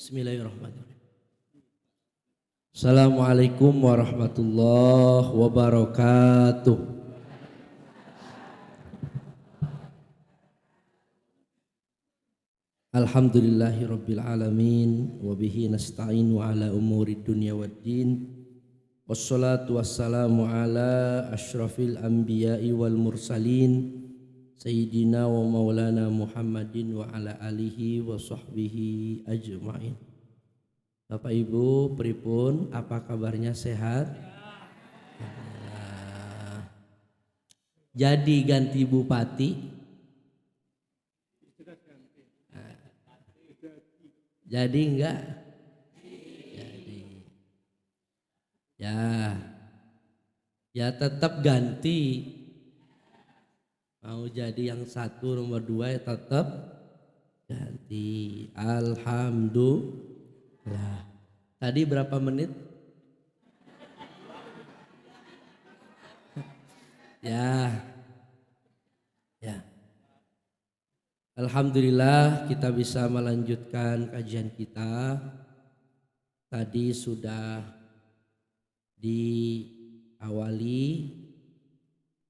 Bismillahirrahmanirrahim. Assalamualaikum warahmatullahi wabarakatuh. Alhamdulillahirabbil alamin wa bihi nasta'inu ala umuri dunya waddin. Wassalatu wassalamu ala asyrafil anbiya'i wal mursalin sayyidina wa maulana Muhammadin wa ala alihi wa sahbihi ajma'in. Bapak Ibu pripun, apa kabarnya, sehat? Jadi ganti bupati? Jadi enggak? Jadi. Ya tetap ganti. Mau jadi yang satu nomor 2 ya tetap ganti. Alhamdulillah. Tadi berapa menit? Ya. Alhamdulillah kita bisa melanjutkan kajian kita. Tadi sudah diawali,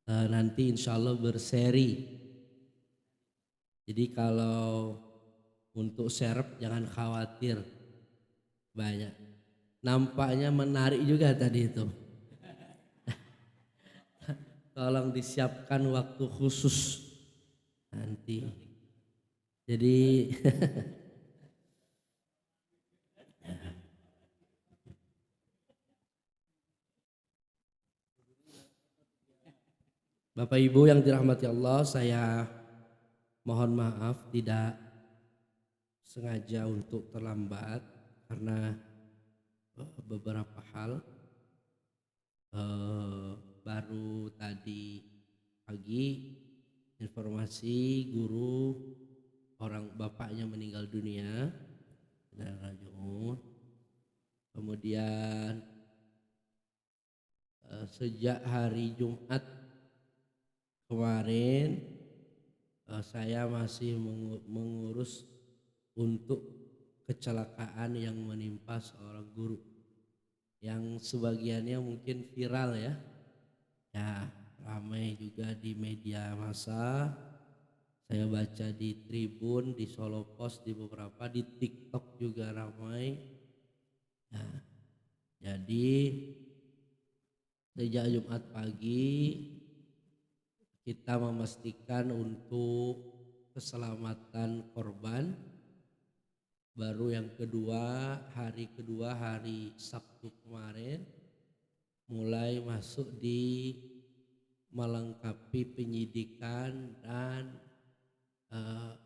nanti insya Allah berseri. Jadi kalau untuk serep jangan khawatir, banyak. Nampaknya menarik juga tadi itu. Tolong disiapkan waktu khusus nanti. Jadi Bapak Ibu yang dirahmati Allah, saya mohon maaf tidak sengaja untuk terlambat karena beberapa hal. Baru tadi pagi informasi guru orang bapaknya meninggal dunia, kemudian sejak hari Jumat kemarin saya masih mengurus untuk kecelakaan yang menimpa seorang guru yang sebagiannya mungkin viral ya, ramai juga di media massa. Saya baca di Tribun, di Solo Post, di beberapa, di TikTok juga ramai. Jadi sejak Jumat pagi kita memastikan untuk keselamatan korban. Baru yang kedua, hari Sabtu kemarin mulai masuk di melengkapi penyidikan dan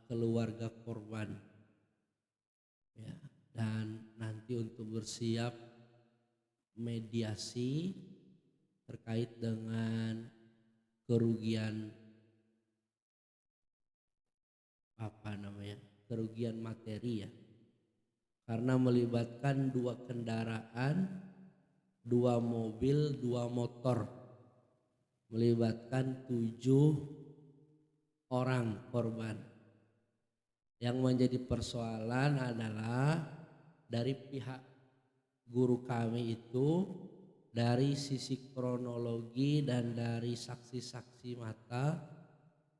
keluarga korban, ya, dan nanti untuk bersiap mediasi terkait dengan kerugian kerugian materi ya, karena melibatkan 2 kendaraan, 2 mobil, 2 motor, melibatkan 7 orang korban. Yang menjadi persoalan adalah dari pihak guru kami itu, dari sisi kronologi dan dari saksi-saksi mata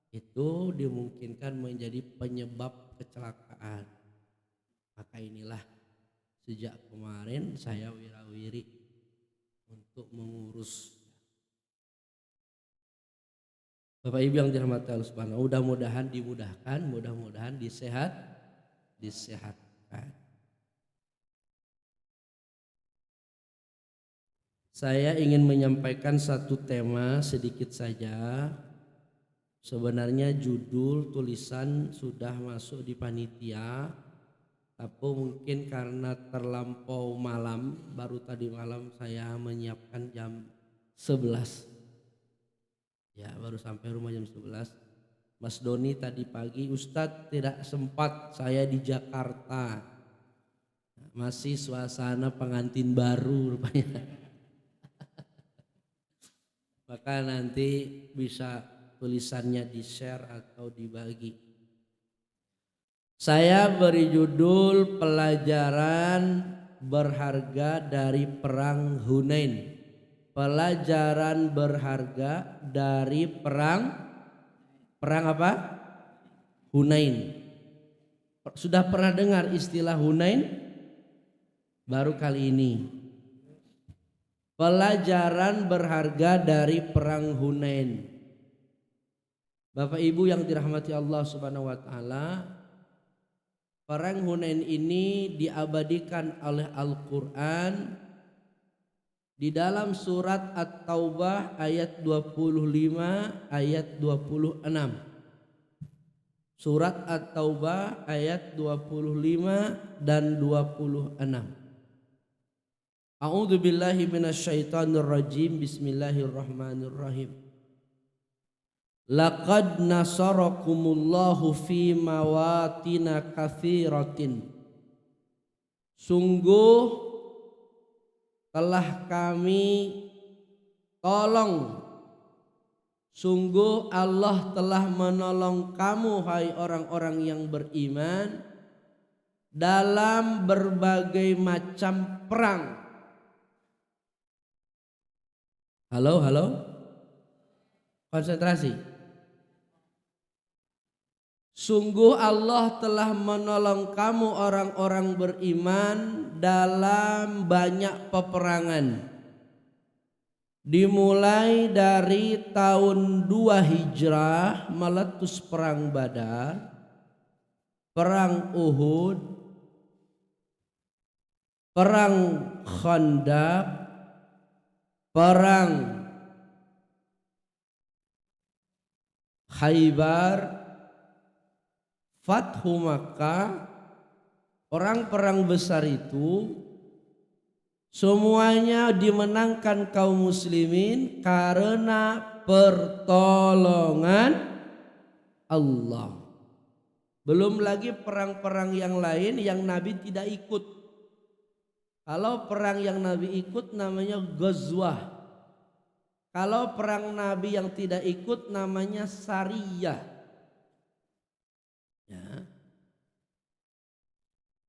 itu dimungkinkan menjadi penyebab kecelakaan. Maka inilah sejak kemarin saya wirawiri untuk mengurus. Bapak Ibu yang dirahmati Allah Subhanahu, mudah-mudahan dimudahkan, mudah-mudahan disehatkan. Saya ingin menyampaikan satu tema sedikit saja. Sebenarnya judul tulisan sudah masuk di panitia, tapi mungkin karena terlampau malam, baru tadi malam saya menyiapkan jam 11. Ya, baru sampai rumah jam 11. Mas Doni tadi pagi, Ustadz tidak sempat, saya di Jakarta. Masih suasana pengantin baru rupanya. Maka nanti bisa tulisannya di-share atau dibagi. Saya beri judul pelajaran berharga dari perang Hunain. Pelajaran berharga dari perang apa? Hunain. Sudah pernah dengar istilah Hunain? Baru kali ini. Pelajaran berharga dari perang Hunain. Bapak Ibu yang dirahmati Allah Subhanahu wa taala, perang Hunain ini diabadikan oleh Al-Qur'an di dalam surat At-Taubah ayat 25 ayat 26. Surat At-Taubah ayat 25 dan 26. A'udzu billahi minasyaitonir rajim. Bismillahirrahmanirrahim. Laqad nasarakumullahu fi mawatina katsiratin. Sungguh telah kami tolong, sungguh Allah telah menolong kamu hai orang-orang yang beriman dalam berbagai macam perang. Halo, konsentrasi. Sungguh Allah telah menolong kamu orang-orang beriman dalam banyak peperangan. Dimulai dari tahun 2 Hijrah meletus perang Badar, perang Uhud, perang Khandaq, perang Khaybar, Fathu Makkah. Perang-perang besar itu semuanya dimenangkan kaum muslimin karena pertolongan Allah. Belum lagi perang-perang yang lain yang Nabi tidak ikut. Kalau perang yang Nabi ikut namanya Ghazwah. Kalau perang Nabi yang tidak ikut namanya Sariyah. Ya.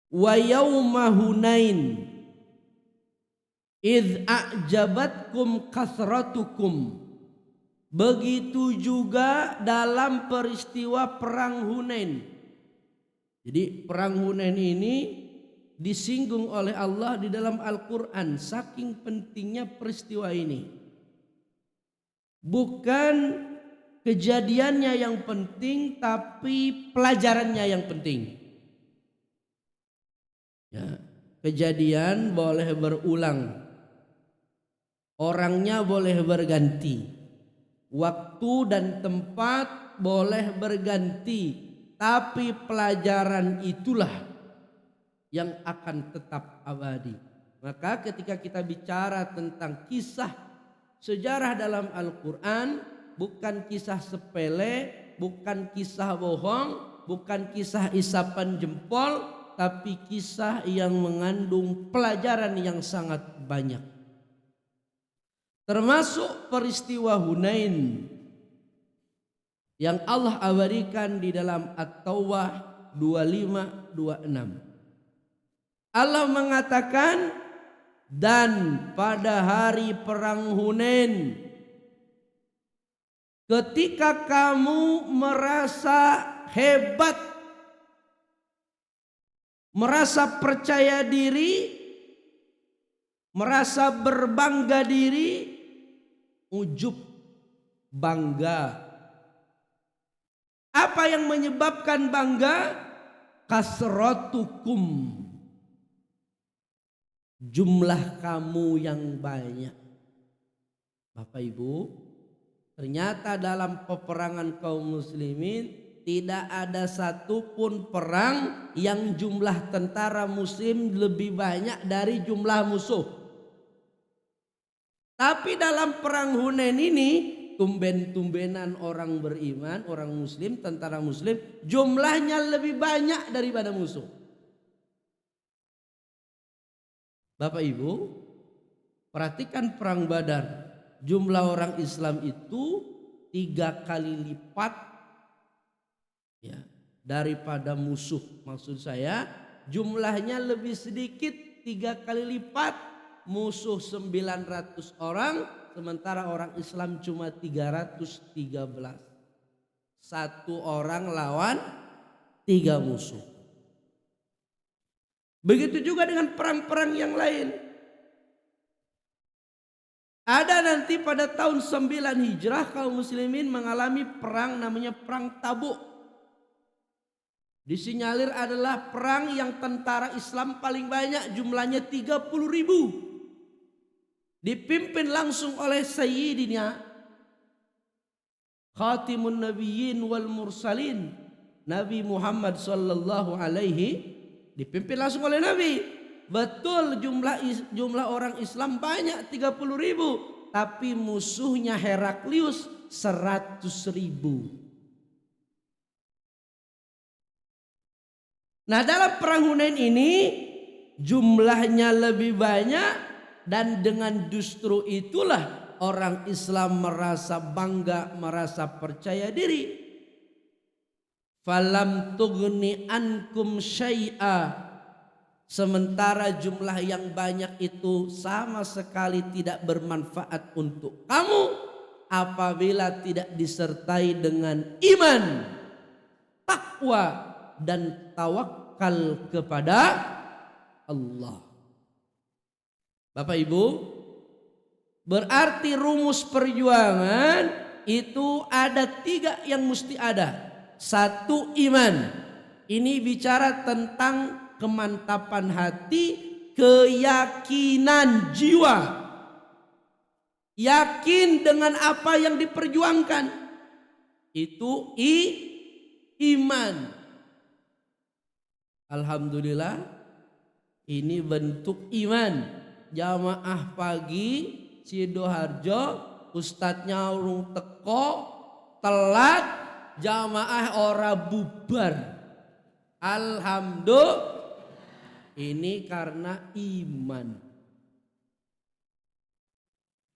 Wa yauma Hunain idz a'jabatkum kasratukum. Begitu juga dalam peristiwa perang Hunain. Jadi perang Hunain ini disinggung oleh Allah di dalam Al-Qur'an, saking pentingnya peristiwa ini. Bukan kejadiannya yang penting, tapi pelajarannya yang penting. Ya, kejadian boleh berulang, orangnya boleh berganti, waktu dan tempat boleh berganti, tapi pelajaran itulah yang akan tetap abadi. Maka ketika kita bicara tentang kisah sejarah dalam Al-Quran, bukan kisah sepele, bukan kisah bohong, bukan kisah isapan jempol, tapi kisah yang mengandung pelajaran yang sangat banyak. Termasuk peristiwa Hunain yang Allah abadikan di dalam At-Taubah 25-26. Allah mengatakan, dan pada hari perang Hunain, ketika kamu merasa hebat, merasa percaya diri, merasa berbangga diri, ujub, bangga. Apa yang menyebabkan bangga? Kasratukum, jumlah kamu yang banyak. Bapak Ibu, ternyata dalam peperangan kaum muslimin tidak ada satupun perang yang jumlah tentara muslim lebih banyak dari jumlah musuh. Tapi dalam perang Hunain ini tumben-tumbenan orang beriman, orang muslim, tentara muslim jumlahnya lebih banyak daripada musuh. Bapak Ibu, perhatikan perang Badar. Jumlah orang Islam itu 3 kali lipat, ya, daripada musuh. Maksud saya jumlahnya lebih sedikit, 3 kali lipat. Musuh 900 orang, sementara orang Islam cuma 313. Satu orang lawan 3 musuh. Begitu juga dengan perang-perang yang lain. Ada nanti pada tahun 9 Hijrah kaum muslimin mengalami perang namanya perang Tabuk. Disinyalir adalah perang yang tentara Islam paling banyak, jumlahnya 30.000. Dipimpin langsung oleh Sayyidina Khatimun Nabiyyin wal Mursalin, Nabi Muhammad sallallahu alaihi, dipimpin langsung oleh Nabi. Betul jumlah orang Islam banyak 30.000, tapi musuhnya Heraklius 100.000. Nah, dalam perang Hunain ini jumlahnya lebih banyak, dan dengan justru itulah orang Islam merasa bangga, merasa percaya diri. Falam tughni ankum syai'a, sementara jumlah yang banyak itu sama sekali tidak bermanfaat untuk kamu apabila tidak disertai dengan iman, takwa, dan tawakal kepada Allah. Bapak Ibu, berarti rumus perjuangan itu ada 3 yang mesti ada. 1, iman. Ini bicara tentang kemantapan hati, keyakinan jiwa. Yakin dengan apa yang diperjuangkan. Itu iman. Alhamdulillah, ini bentuk iman. Jamaah pagi Sidoarjo, ustadznya urung teko, telat, jamaah ora bubar. Alhamdulillah, ini karena iman.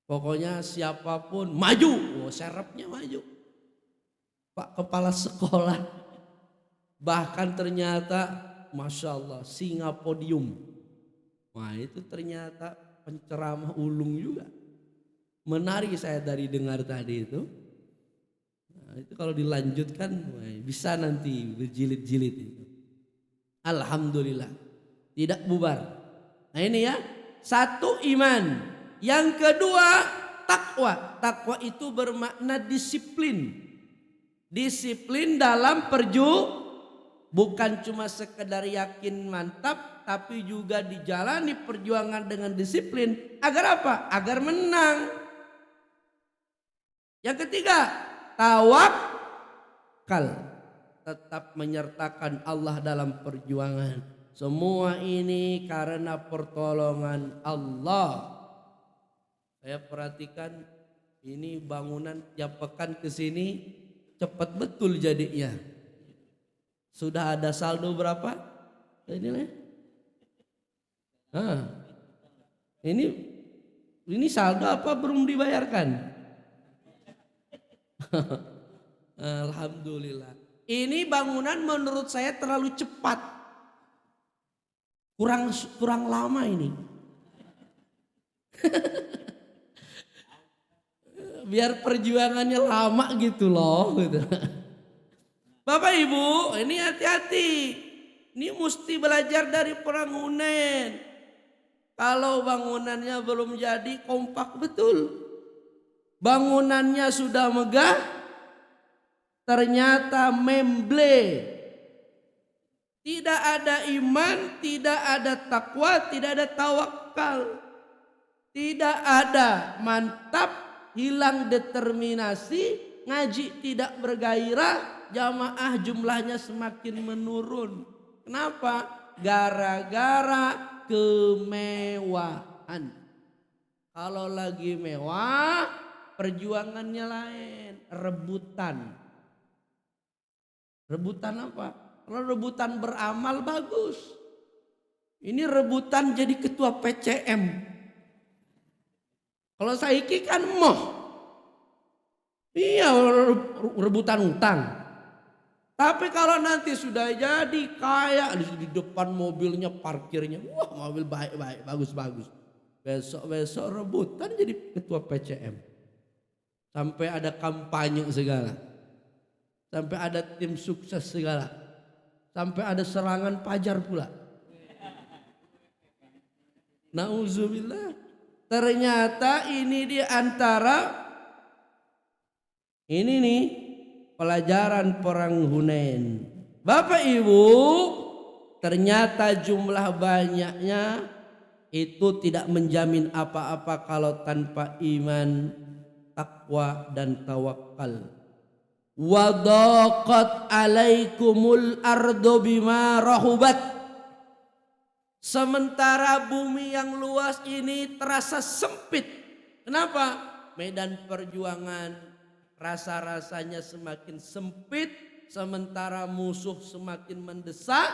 Pokoknya siapapun maju, serepnya maju. Pak Kepala Sekolah, bahkan ternyata Masya Allah, singa podium. Wah, itu ternyata penceramah ulung juga. Menarik saya dari dengar tadi itu. Nah, itu kalau dilanjutkan bisa nanti berjilid-jilid itu. Alhamdulillah, tidak bubar. Nah ini ya, 1 iman. Yang kedua takwa. Takwa itu bermakna disiplin. Disiplin dalam bukan cuma sekedar yakin mantap, tapi juga dijalani perjuangan dengan disiplin. Agar apa? Agar menang. Yang ketiga, tawakal. Tetap menyertakan Allah dalam perjuangan. Semua ini karena pertolongan Allah. Saya perhatikan ini bangunan tiap pekan ke sini cepat betul jadinya. Sudah ada saldo berapa? Ini ini saldo apa belum dibayarkan? Alhamdulillah. Ini bangunan menurut saya terlalu cepat. Kurang lama ini. Biar perjuangannya lama gitu loh gitu. Bapak Ibu, ini hati-hati. Ini mesti belajar dari perang Hunain. Kalau bangunannya belum jadi, kompak betul. Bangunannya sudah megah, ternyata memble. Tidak ada iman, tidak ada takwa, tidak ada tawakal. Tidak ada mantap, hilang determinasi, ngaji tidak bergairah, jamaah jumlahnya semakin menurun. Kenapa? Gara-gara kemewahan. Kalau lagi mewah, perjuangannya lain, rebutan. Rebutan apa? Kalau rebutan beramal bagus. Ini rebutan jadi ketua PCM. Kalau saiki kan moh. Iya, rebutan utang. Tapi kalau nanti sudah jadi kaya, di depan mobilnya parkirnya, wah mobil baik-baik, bagus-bagus. Besok-besok rebutan jadi ketua PCM. Sampai ada kampanye segala. Sampai ada tim sukses segala. Sampai ada serangan pajar pula. Nauzubillah. Ternyata ini di antara ini nih pelajaran perang Hunain. Bapak Ibu, ternyata jumlah banyaknya itu tidak menjamin apa-apa kalau tanpa iman, takwa dan tawakal. Wadaqat alaikumul ardu bima rahubat. Sementara bumi yang luas ini terasa sempit. Kenapa? Medan perjuangan rasa-rasanya semakin sempit, sementara musuh semakin mendesak.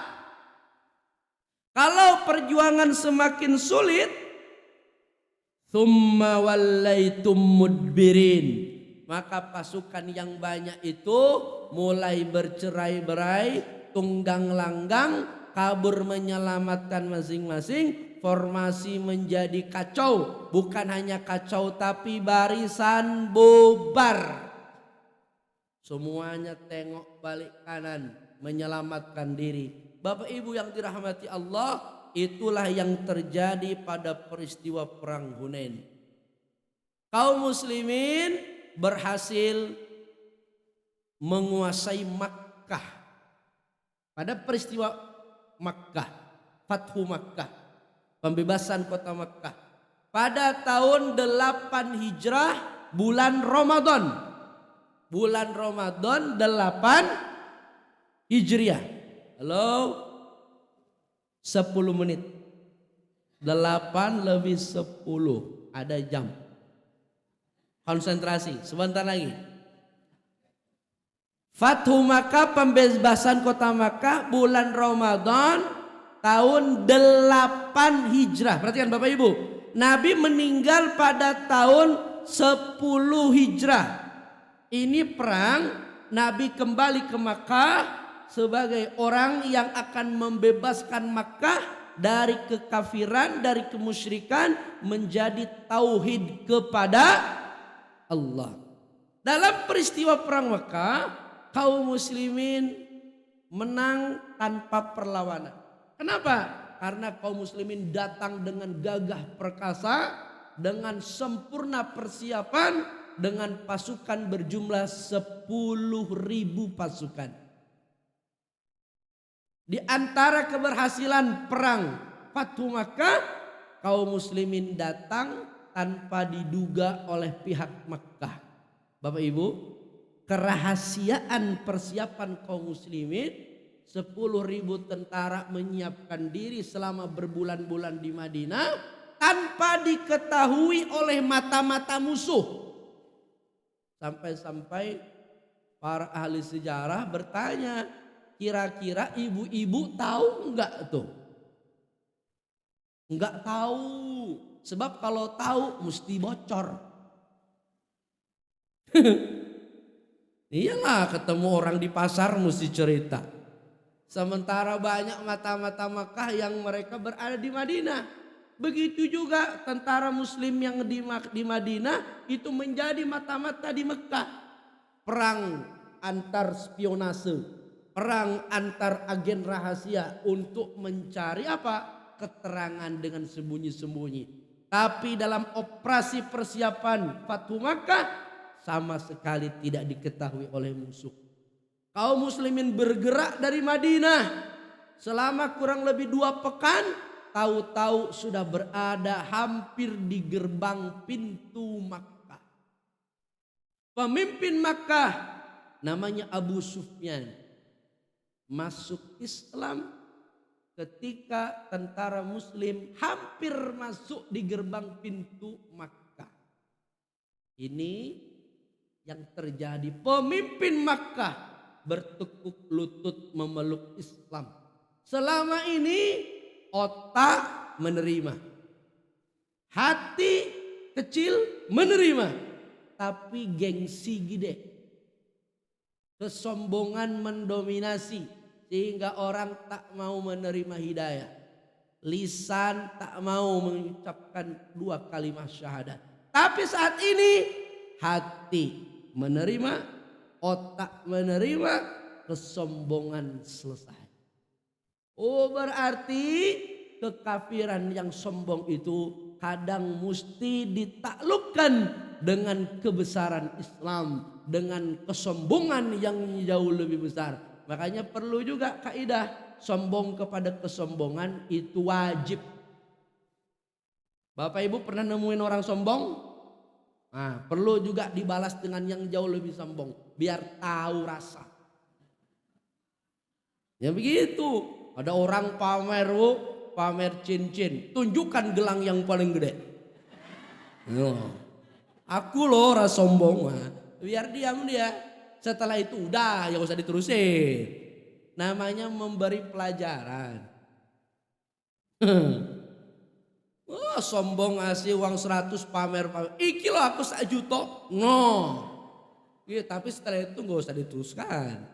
Kalau perjuangan semakin sulit, tsumma wallaitum mudbirin, maka pasukan yang banyak itu mulai bercerai-berai, tunggang langgang, kabur menyelamatkan masing-masing. Formasi menjadi kacau, bukan hanya kacau tapi barisan bubar. Semuanya tengok balik kanan, menyelamatkan diri. Bapak Ibu yang dirahmati Allah, itulah yang terjadi pada peristiwa perang Hunain. Kaum muslimin berhasil menguasai Makkah pada peristiwa Makkah, Fathu Makkah, pembebasan kota Makkah pada tahun 8 Hijrah bulan Ramadan. Bulan Ramadan 8 Hijriah. Halo, 10 menit. 8 lebih 10. Ada jam. Konsentrasi, sebentar lagi. Fathu Makkah, pembebasan kota Makkah bulan Ramadan tahun 8 Hijrah. Perhatikan Bapak Ibu. Nabi meninggal pada tahun 10 Hijrah. Ini perang, Nabi kembali ke Makkah sebagai orang yang akan membebaskan Makkah dari kekafiran, dari kemusyrikan menjadi tauhid kepada Allah. Dalam peristiwa perang Makkah, kaum muslimin menang tanpa perlawanan. Kenapa? Karena kaum muslimin datang dengan gagah perkasa, dengan sempurna persiapan, dengan pasukan berjumlah 10.000 pasukan. Di antara keberhasilan perang Fathu Makkah, kaum muslimin datang tanpa diduga oleh pihak Makkah. Bapak Ibu, kerahasiaan persiapan kaum muslimin, 10.000 tentara menyiapkan diri selama berbulan-bulan di Madinah tanpa diketahui oleh mata-mata musuh. Sampai-sampai para ahli sejarah bertanya, kira-kira ibu-ibu tahu enggak tuh? Enggak tahu. Sebab kalau tahu mesti bocor. Iyalah, ketemu orang di pasar mesti cerita. Sementara banyak mata-mata Makkah yang mereka berada di Madinah. Begitu juga tentara muslim yang di Madinah itu menjadi mata-mata di Mekah. Perang antar spionase, perang antar agen rahasia untuk mencari apa? Keterangan dengan sembunyi-sembunyi. Tapi dalam operasi persiapan Fathu Makkah sama sekali tidak diketahui oleh musuh. Kaum muslimin bergerak dari Madinah selama kurang lebih 2 pekan, tahu-tahu sudah berada hampir di gerbang pintu Makkah. Pemimpin Makkah namanya Abu Sufyan masuk Islam ketika tentara muslim hampir masuk di gerbang pintu Makkah. Ini yang terjadi, pemimpin Makkah bertekuk lutut memeluk Islam. Selama ini otak menerima, hati kecil menerima, tapi gengsi gede. Kesombongan mendominasi sehingga orang tak mau menerima hidayah. Lisan tak mau mengucapkan 2 kalimat syahadat. Tapi saat ini hati menerima, otak menerima, kesombongan selesai. Oh, berarti kekafiran yang sombong itu kadang mesti ditaklukkan dengan kebesaran Islam, dengan kesombongan yang jauh lebih besar. Makanya perlu juga kaidah sombong kepada kesombongan itu wajib. Bapak Ibu pernah nemuin orang sombong? Nah, perlu juga dibalas dengan yang jauh lebih sombong biar tahu rasa. Ya begitu. Ada orang pamer, pamer cincin, tunjukkan gelang yang paling gede. Aku loh orang sombong, biar diam dia. Setelah itu udah, ya usah diterusin. Namanya memberi pelajaran. Oh, sombong ngasih uang 100 pamer. Iki loh aku 1 juta. No. Ya, tapi setelah itu gak usah diteruskan.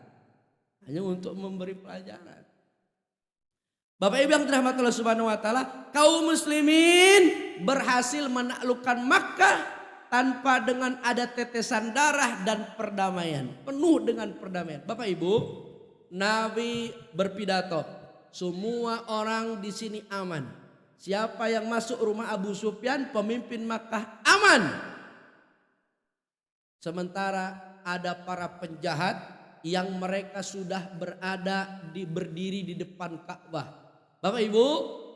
Hanya untuk memberi pelajaran. Bapak Ibu yang dirahmati Allah Subhanahu wa taala, kaum muslimin berhasil menaklukkan Makkah tanpa dengan ada tetesan darah dan perdamaian, penuh dengan perdamaian. Bapak Ibu, Nabi berpidato, semua orang di sini aman. Siapa yang masuk rumah Abu Sufyan, pemimpin Makkah, aman. Sementara ada para penjahat yang mereka sudah berdiri di depan Ka'bah. Bapak Ibu,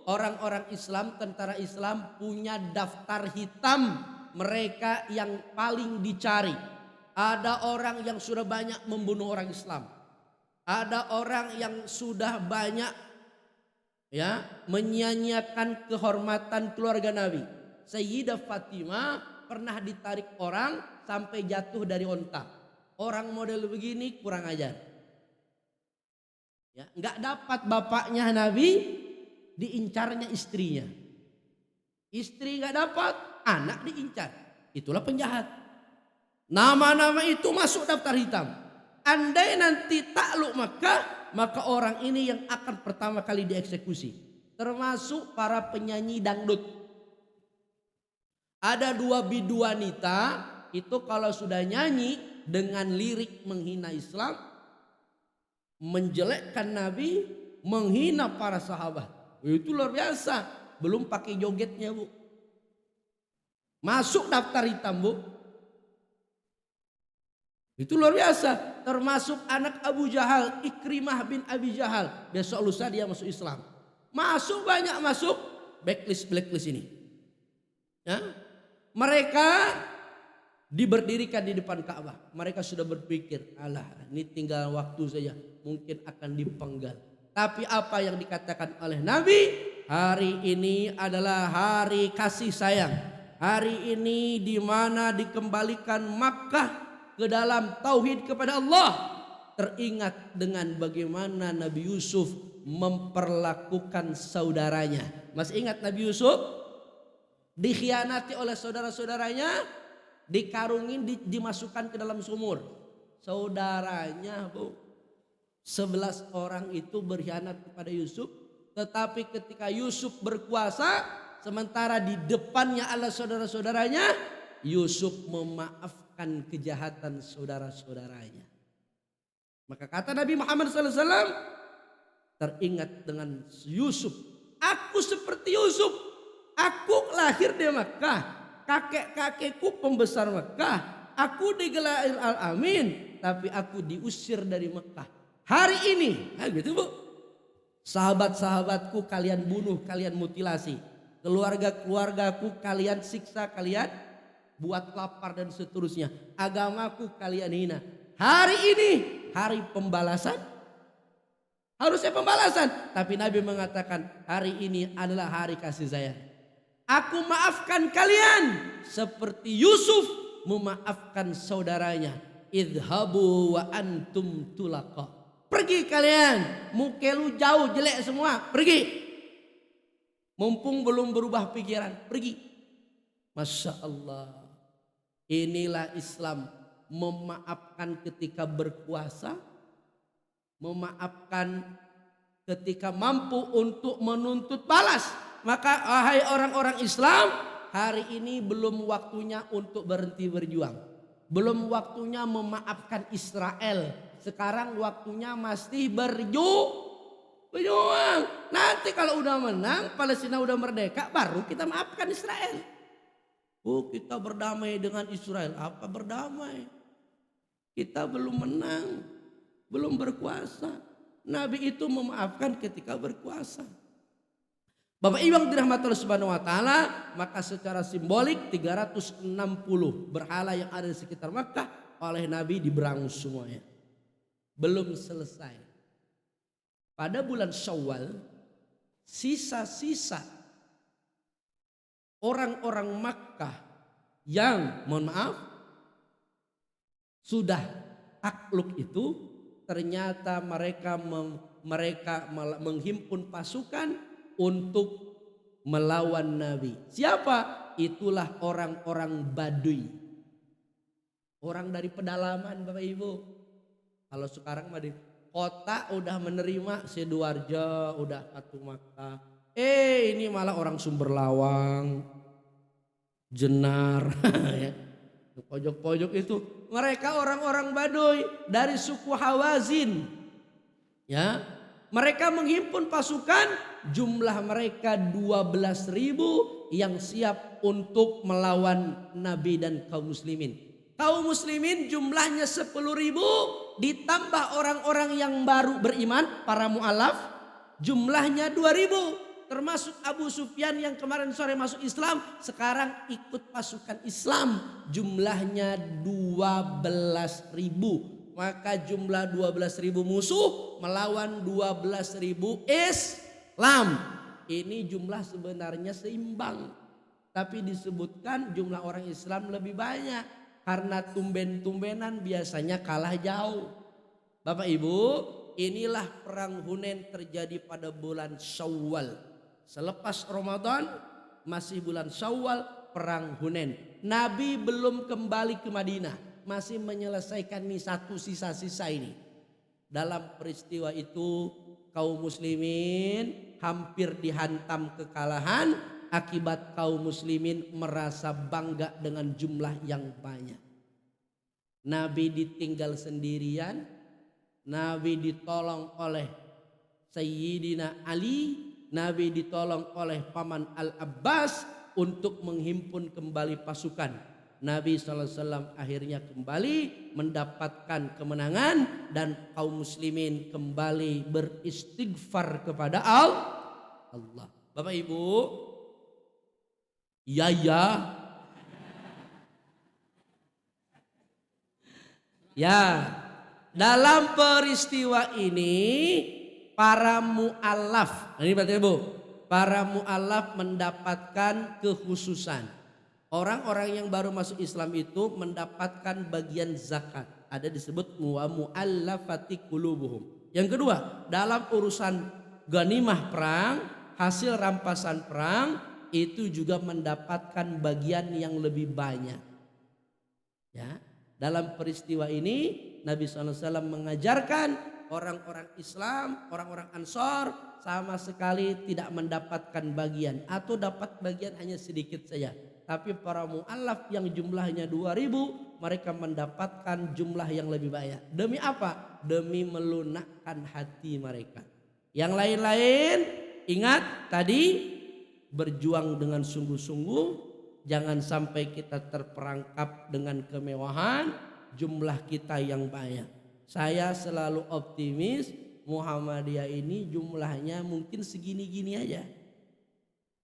orang-orang Islam, tentara Islam punya daftar hitam mereka yang paling dicari. Ada orang yang sudah banyak membunuh orang Islam. Ada orang yang sudah banyak menyia-nyiakan kehormatan keluarga Nabi. Sayyidah Fatimah pernah ditarik orang sampai jatuh dari onta. Orang model begini kurang ajar. Ya, nggak dapat bapaknya Nabi, diincarnya istrinya. Istri nggak dapat, anak diincar. Itulah penjahat. Nama-nama itu masuk daftar hitam. Andai nanti takluk Makkah, maka orang ini yang akan pertama kali dieksekusi. Termasuk para penyanyi dangdut. Ada 2 bidu wanita, itu kalau sudah nyanyi dengan lirik menghina Islam, menjelekkan Nabi, menghina para sahabat. Itu luar biasa. Belum pakai jogetnya, Bu. Masuk daftar hitam, Bu. Itu luar biasa. Termasuk anak Abu Jahal, Ikrimah bin Abi Jahal. Besok lusa dia masuk Islam. Masuk banyak masuk blacklist ini. Ya. Mereka diberdirikan di depan Ka'bah. Mereka sudah berpikir, alah ini tinggal waktu saja, mungkin akan dipenggal. Tapi apa yang dikatakan oleh Nabi, hari ini adalah hari kasih sayang. Hari ini di mana dikembalikan Makkah ke dalam tauhid kepada Allah. Teringat dengan bagaimana Nabi Yusuf memperlakukan saudaranya. Masih ingat Nabi Yusuf? Dikhianati oleh saudara-saudaranya, dikarungin, dimasukkan ke dalam sumur. Saudaranya, Bu, 11 orang itu berkhianat kepada Yusuf. Tetapi ketika Yusuf berkuasa, sementara di depannya Allah saudara-saudaranya, Yusuf memaafkan kejahatan saudara-saudaranya. Maka kata Nabi Muhammad SAW, teringat dengan Yusuf, aku seperti Yusuf. Aku lahir di Makkah, kakek-kakekku pembesar Makkah, aku digelar Al-Amin, tapi aku diusir dari Makkah. Hari ini, gitu Bu, sahabat-sahabatku kalian bunuh, kalian mutilasi, keluarga-keluargaku kalian siksa, kalian buat lapar dan seterusnya, agamaku kalian hina. Hari ini hari pembalasan, harusnya pembalasan, tapi Nabi mengatakan hari ini adalah hari kasih sayang. Aku maafkan kalian seperti Yusuf memaafkan saudaranya. Idhabu wa antum tulaqa. Pergi kalian, muka lu jauh jelek semua, pergi. Mumpung belum berubah pikiran, pergi. Masya Allah. Inilah Islam memaafkan ketika berkuasa, memaafkan ketika mampu untuk menuntut balas. Maka wahai orang-orang Islam, hari ini belum waktunya untuk berhenti berjuang. Belum waktunya memaafkan Israel. Sekarang waktunya masih berjuang. Nanti kalau udah menang, Palestina udah merdeka, baru kita maafkan Israel. Oh, kita berdamai dengan Israel. Apa berdamai? Kita belum menang, belum berkuasa. Nabi itu memaafkan ketika berkuasa. Bapak Ibu yang dirahmati Allah Subhanahu wa taala, maka secara simbolik 360 berhala yang ada di sekitar Makkah oleh Nabi diberangus semuanya. Belum selesai. Pada bulan Syawal, sisa-sisa orang-orang Makkah yang mohon maaf sudah takluk itu, ternyata mereka menghimpun pasukan untuk melawan Nabi. Siapa? Itulah orang-orang Baduy. Orang dari pedalaman, Bapak Ibu. Kalau sekarang mah di kota udah menerima Sidoarjo, udah Katu Makkah. Ini malah orang Sumberlawang, Jenar, ya. Pojok-pojok itu mereka orang-orang Baduy dari suku Hawazin. Ya, mereka menghimpun pasukan, jumlah mereka 12.000 yang siap untuk melawan Nabi dan kaum muslimin. Kaum muslimin jumlahnya 10.000 ditambah orang-orang yang baru beriman, para mu'alaf, jumlahnya 2.000. Termasuk Abu Sufyan yang kemarin sore masuk Islam, sekarang ikut pasukan Islam, jumlahnya 12.000. Maka jumlah 12.000 musuh melawan 12.000 Islam. Ini jumlah sebenarnya seimbang, tapi disebutkan jumlah orang Islam lebih banyak karena tumben-tumbenan biasanya kalah jauh. Bapak Ibu, inilah perang Hunain terjadi pada bulan Syawal. Selepas Ramadan, masih bulan Syawal, perang Hunain. Nabi belum kembali ke Madinah, masih menyelesaikan nih satu sisa-sisa ini. Dalam peristiwa itu kaum muslimin hampir dihantam kekalahan akibat kaum muslimin merasa bangga dengan jumlah yang banyak. Nabi ditinggal sendirian, Nabi ditolong oleh Sayyidina Ali, Nabi ditolong oleh paman Al-Abbas untuk menghimpun kembali pasukan. Nabi SAW akhirnya kembali mendapatkan kemenangan dan kaum muslimin kembali beristighfar kepada Allah. Bapak Ibu, ya. Ya, dalam peristiwa ini para mu'alaf, ini berarti Ibu, para mu'alaf mendapatkan kekhususan. Orang-orang yang baru masuk Islam itu mendapatkan bagian zakat. Ada disebut mu'allafati qulubuhum. Yang kedua, dalam urusan ghanimah perang, hasil rampasan perang, itu juga mendapatkan bagian yang lebih banyak. Ya, dalam peristiwa ini Nabi SAW mengajarkan orang-orang Islam, orang-orang Ansor sama sekali tidak mendapatkan bagian atau dapat bagian hanya sedikit saja. Tapi para mu'alaf yang jumlahnya 2.000 mereka mendapatkan jumlah yang lebih banyak. Demi apa? Demi melunakkan hati mereka. Yang lain-lain ingat tadi, berjuang dengan sungguh-sungguh. Jangan sampai kita terperangkap dengan kemewahan, jumlah kita yang banyak. Saya selalu optimis Muhammadiyah ini jumlahnya mungkin segini-gini aja.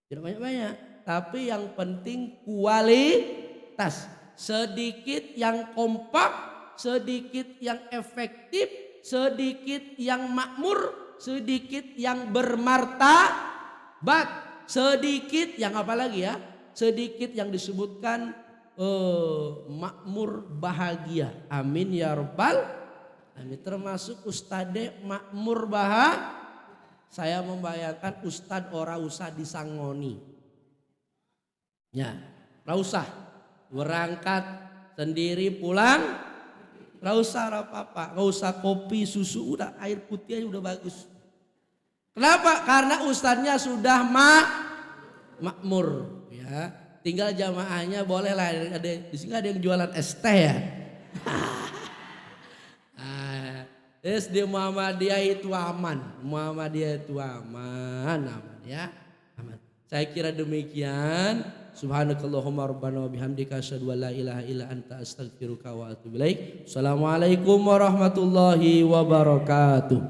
Tidak banyak-banyak. Tapi yang penting kualitas. Sedikit yang kompak, sedikit yang efektif, sedikit yang makmur, sedikit yang bermartabat, sedikit yang apa lagi ya? Sedikit yang disebutkan makmur bahagia. Amin ya rabbal. Ini termasuk ustadz makmur bahagia. Saya membayangkan ustadz ora usah disangoni. Ya, ora usah berangkat sendiri pulang Nggak usah apa-apa, nggak usah kopi, susu, udah air putih aja udah bagus. Kenapa? Karena ustadznya sudah makmur, ya. Tinggal jamaahnya boleh lah, ada di sini ada yang jualan es teh ya. SD Muhammadiyah itu aman, Muhammadiyah itu aman ya. Aman. Saya kira demikian. Subhanakallahumma rabbana wa bihamdika asyhadu an la ilaha illa anta astaghfiruka wa atubu ilaik. Assalamualaikum warahmatullahi wabarakatuh.